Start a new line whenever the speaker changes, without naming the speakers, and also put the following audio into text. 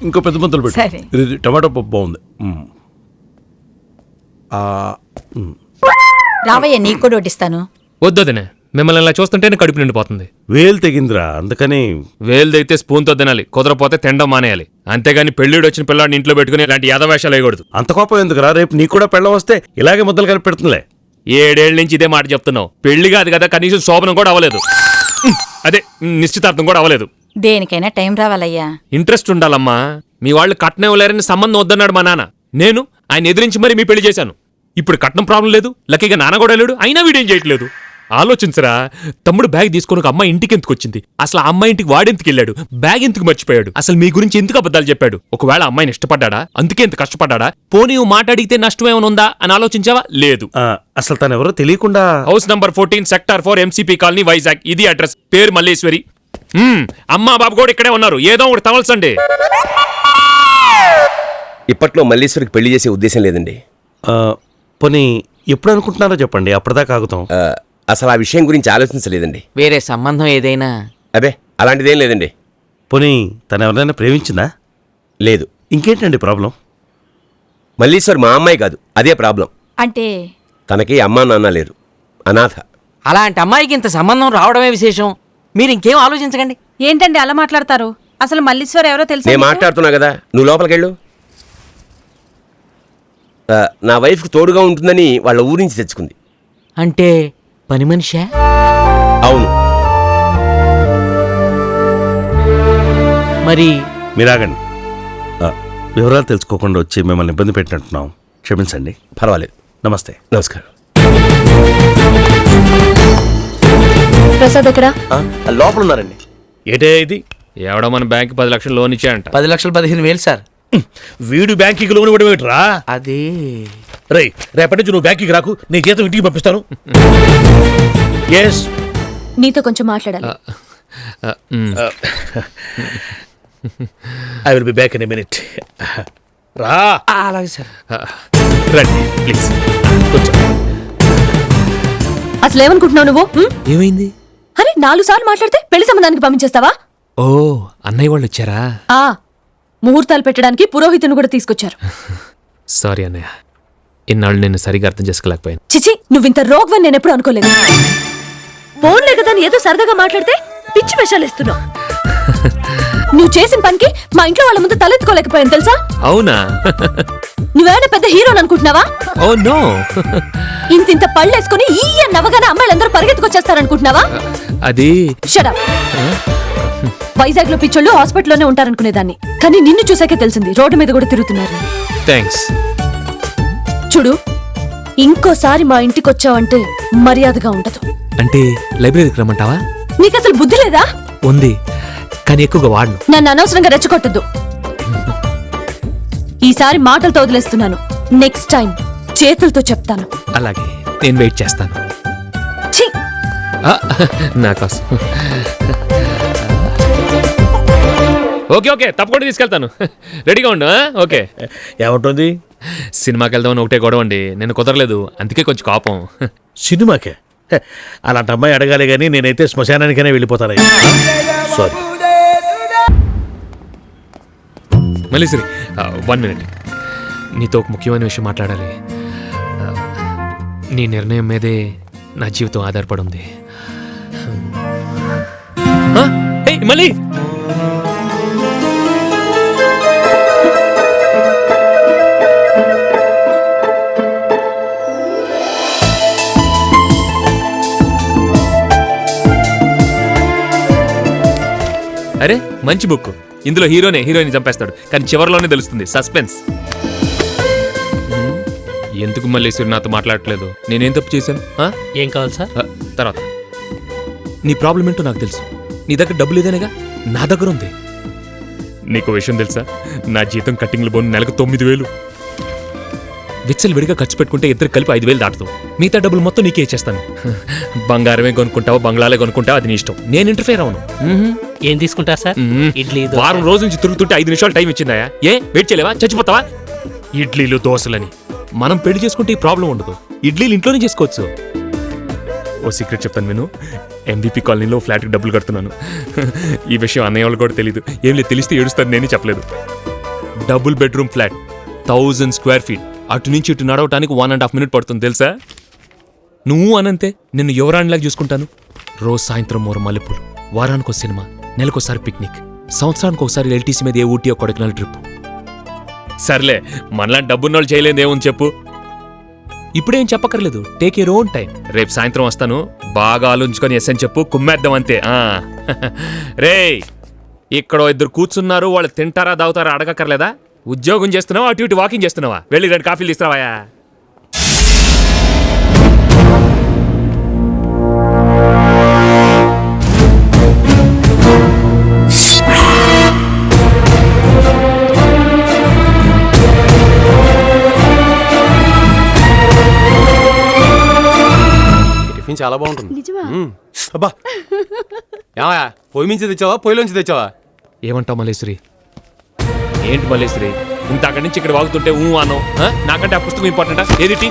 ఇంకో పెద్ద ముద్దలు పెట్టు. ఇది టమాటో పప్పు బాగుంది.
రావయ్య నీకు కూడా వడ్డిస్తాను.
వద్దొదినే, మిమ్మల్ని ఇలా చూస్తుంటేనే కడుపు నిండిపోతుంది.
వేలు తెగిందిరా, అందుకని.
వేలు తెగితే స్పూన్తో తినాలి, కుదరపోతే తినడం మానేయాలి. అంతేగాని పెళ్ళిడు వచ్చిన పిల్లాడిని ఇంట్లో పెట్టుకుని ఇలాంటి యాదవేషాలు వేయకూడదు.
అంత కోపం ఎందుకురా? రేపు నీకు కూడా పెళ్ళం వస్తే ఇలాగే ముద్దలు కలిపి పెడుతుందిలే.
7 ఏళ్ల నుంచి ఇదే మాట చెప్తున్నావు. పెళ్లి కాదు కదా, కనీసం శోభనం కూడా అవ్వలేదు. అదే నిశ్చితార్థం కూడా అవ్వలేదు.
దేనికైనా టైం రావాలయ్యా.
ఇంట్రెస్ట్ ఉండాలమ్మా. మీ వాళ్ళు కట్నం ఇవ్వలేరని సంబంధం వద్దన్నాడు మా నాన్న. నేను ఆయన ఎదిరించి మరి మీ పెళ్లి చేశాను. ఇప్పుడు కట్నం ప్రాబ్లం లేదు, లక్కీగా నాన్న కూడా లేడు, అయినా వీడేం చేయట్లేదు. ఆలోచించరా, తమ్ముడు బ్యాగ్ తీసుకొని ఒక అమ్మాయి ఇంటికి ఎందుకు వచ్చింది? అసలు ఆ అమ్మాయి ఇంటికి వాడెందుకు వెళ్ళాడు? బ్యాగ్ ఎందుకు మర్చిపోయాడు? అసలు మీ గురించి ఎందుకు అబద్ధాలు చెప్పాడు? ఒకవేళ అమ్మాయిని ఇష్టపడ్డా, అందుకే ఎంత కష్టపడ్డా? పోనీ మాట్లాడితే నష్టం ఏమైనా ఉందా అని ఆలోచించావా? లేదు.
అసలు తను ఎవరో తెలియకుండా.
House number 14 sector 4 MCP colony Vizag. ఇది అడ్రస్. పేరు మల్లేశ్వరి. అమ్మా బాబు కూడా ఇక్కడే ఉన్నారు. ఏదో ఒకటి తవల్సండి.
ఇప్పట్లో మల్లేశ్వరికి పెళ్లి చేసే ఉద్దేశం లేదండి.
పోనీ ఎప్పుడు అనుకుంటున్నారో చెప్పండి, అప్పటిదాకా ఆగుతాం.
అసలు ఆ విషయం గురించి ఆలోచించలేదండి.
వేరే సంబంధం ఏదైనా?
అబే అలాంటిదేం లేదండి.
పోనీ తను ఎవరైనా ప్రేమించిందా?
లేదు.
ఇంకేంటండి ప్రాబ్లం?
మల్లీశ్వర్ మా అమ్మాయి కాదు, అదే ప్రాబ్లం.
అంటే
తనకి అమ్మా నాన్న లేరు, అనాథ.
అలాంటి అమ్మాయికి ఇంత సంబంధం రావడమే విశేషం. మీరు ఇంకేం ఆలోచించకండి.
ఏంటండి అలా మాట్లాడతారు? అసలు మల్లీశ్వర్ ఎవరో తెలుసు.
నేను మాట్లాడుతున్నా కదా, నువ్వు లోపలికెళ్ళు. నా వైఫ్కి తోడుగా ఉంటుందని వాళ్ళ ఊరి నుంచి తెచ్చుకుంది.
అంటే పని మనిషా?
అవును.
మరి
మీరాగండి. వివరాలు తెలుసుకోకుండా వచ్చి మిమ్మల్ని ఇబ్బంది పెట్టినట్టున్నాం, క్షమించండి.
పర్వాలేదు.
నమస్తే.
నమస్కారం.
ప్రసాద్ ఎక్కడ?
లోపల ఉన్నారండి.
ఏటే ఇది?
ఎవడో మన బ్యాంక్ 10 లక్షలు లోన్ ఇచ్చాయంట.
10 లక్షలు 15,000 సార్.
వీడు బ్యాంకింగ్ లోన్ ఇవ్వడం ఏంట్రా?
అది
రేయ్, రేపటి నుంచి నువ్వు బ్యాంకింగ్ రాకు, నీ జీతం ఇంటికి పంపిస్తాను. ఎస్,
నీతో కొంచెం మాట్లాడాలి.
I will be back in a minute. రా.
అలాగే సార్.
రండి ప్లీజ్. కొంచెం.
అసలు ఏమనుకుంటున్నావు నువ్వు?
ఏమైంది?
అరే 4 సార్లు మాట్లాడితే పెళ్లి సంబంధానికి పంపించేస్తావా?
ఓ, అన్నయ్య వాళ్ళు వచ్చారా?
ముహూర్తాలు పెట్టడానికి పురోహితుని కూడా తీసుకొచ్చారు.
సారీ అన్నయ్య, ఇన్నాళ్ళు నేను సరిగా అర్థం చేసుకోలేకపోయాను.
చిచి, నువ్వింత రోగ్వని నేను ఎప్పుడు అనుకోలేదు. ఫోన్లే కదా అని ఏదో సరదాగా మాట్లాడితే పిచ్చి వేషాలు ఇస్తున్నావు. నువ్వు చేసిన పనికి మా ఇంట్లో వాళ్ళ ముందు తలెత్తుకోలేకపోయాను తెలుసా?
అవునా?
నువ్వేమైనా పెద్ద హీరోని అనుకుంటున్నావా?
Oh no.
ఇంతింత పళ్ళేసుకుని ఈ నవ్వగానే అమ్మాయిలందరూ పరిగెత్తుకొచ్చేస్తారనుకుంటున్నావా?
అది
షట్ అప్. వైజాగ్ లో పిచ్చోళ్ళు హాస్పిటల్లోనే ఉంటారనుకునేదాన్ని, కానీ నిన్ను చూసాకే తెలిసింది రోడ్డు మీద కూడా తిరుగుతున్నారు.
థ్యాంక్స్.
చూడు, ఇంకోసారి మా ఇంటికి వచ్చావంటే మర్యాదగా ఉండదు.
అంటే లైబ్రరీకి రమ్మంటావా?
నీకు అసలు బుద్ధి లేదా?
ఉంది, కానీ ఎక్కువగా వాడను.
నన్ను అనవసరంగా రెచ్చగొట్టద్దు. ఈసారి మాటలతో వదిలేస్తున్నాను, నెక్స్ట్ టైం చేతులతో చెప్తాను.
అలాగే, నేను వెయిట్ చేస్తాను. నా కోసం. ఓకే ఓకే, తప్పకుండా తీసుకెళ్తాను. రెడీగా ఉండు. ఓకే.
ఏముంటుంది?
సినిమాకి వెళ్దామని ఒకటే గొడవ అండి, నేను కుదరలేదు, అందుకే కొంచెం కోపం.
సినిమాకే? అలాంటి అమ్మాయి అడగాలి, కానీ నేనైతే శ్మశానానికైనా వెళ్ళిపోతాను. సారీ.
మళ్ళీ సరే, 1 మినిట్. నీతో ఒక ముఖ్యమైన విషయం మాట్లాడాలి. నీ నిర్ణయం మీదే నా జీవితం ఆధారపడి ఉంది. మళ్ళీ అరే, మంచి బుక్. ఇందులో హీరోయిన్ చంపేస్తాడు, కానీ చివరిలోనే తెలుస్తుంది. సస్పెన్స్. ఎందుకు మల్లేశ్వరి నాతో మాట్లాడట్లేదు? నేనేం తప్పు చేశాను?
ఏం కావాలి సార్?
తర్వాత నీ ప్రాబ్లం ఏంటో నాకు తెలుసు. నీ దగ్గర డబ్బు లేదనేగా, నా దగ్గర ఉంది. నీకు విషయం తెలుసా? నా జీతం కట్టింగ్లు పోను నెలకు 9,000. విచ్చలు విడిగా ఖర్చు పెట్టుకుంటే ఇద్దరు కలిపి 5,000 దాటుతావు. మిగతా డబ్బులు మొత్తం నీకే ఇచ్చేస్తాను. బంగారమే కొనుక్కుంటావా, బంగ్లాలే కొనుక్కుంటావా, అది నీ ఇష్టం. నేను ఇంటర్ఫేర్ అవును.
ఏం తీసుకుంటా సార్? ఇడ్లీ.
వారం రోజుల నుంచి తిరుగుతుంటే 5 నిమిషాలు టైం ఇచ్చిందా? వెయిట్ చేయలేవా? చచ్చిపోతావా? ఇడ్లీలు దోశలని. మనం పెళ్లి చేసుకుంటే ఈ ప్రాబ్లం ఉండదు. ఇడ్లీలు ఇంట్లోనే చేసుకోవచ్చు. ఓ సీక్రెట్ చెప్తాను విను. MVP కాలనీలో ఫ్లాట్కి డబ్బులు కడుతున్నాను. ఈ విషయం అన్నయ్య వాళ్ళు కూడా తెలీదు. ఏం లేదు, తెలిస్తే ఏడుస్తాను, నేనే చెప్పలేదు. Double bedroom flat, 1000 square feet. అటు నుంచి ఇటు నడవటానికి 1.5 minute పడుతుంది తెలుసా? నువ్వు అనంతే, నిన్ను యువరాణిలాగా చూసుకుంటాను. రోజు సాయంత్రం 3 మల్లెపూలు, వారానికి ఒక సినిమా, నెలకోసారి పిక్నిక్, సంవత్సరానికి ఒకసారి LTC మీద ఏ ఊటీ కొడైకెనాల్ ట్రిప్. సర్లే, మనలా డబ్బున్న వాళ్ళు చేయలేదు ఏముంది చెప్పు. ఇప్పుడేం చెప్పక్కర్లేదు, టేక్ యూర్ ఓన్ టైం. రేపు సాయంత్రం వస్తాను, బాగా ఆలోచించుకొని ఎస్ అని చెప్పు, కుమ్మేద్దాం అంతే. రేయ్, ఇక్కడ 2 కూర్చున్నారు, వాళ్ళు తింటారా దావుతారా అడగక్కర్లేదా? ఉద్యోగం చేస్తున్నావా, అటు ఇటు వాకింగ్ చేస్తున్నావా? వెళ్ళి 2 కాఫీలు తీసుకురావాయా?
టిఫిన్ చాలా బాగుంటుంది. అబ్బా, ఏమయ్యా పొయ్యి నుంచి తెచ్చావా పొయ్యిలోంచి తెచ్చావా?
ఏమంటావు మల్లేశ్వరి? ఏంటి మల్లేశ్వరి, ఇంత అక్కడి నుంచి ఇక్కడ వాగుతుంటే అను. నాకంటే ఆ పుస్తకం ఇంపార్టెంటా? ఏదిటి?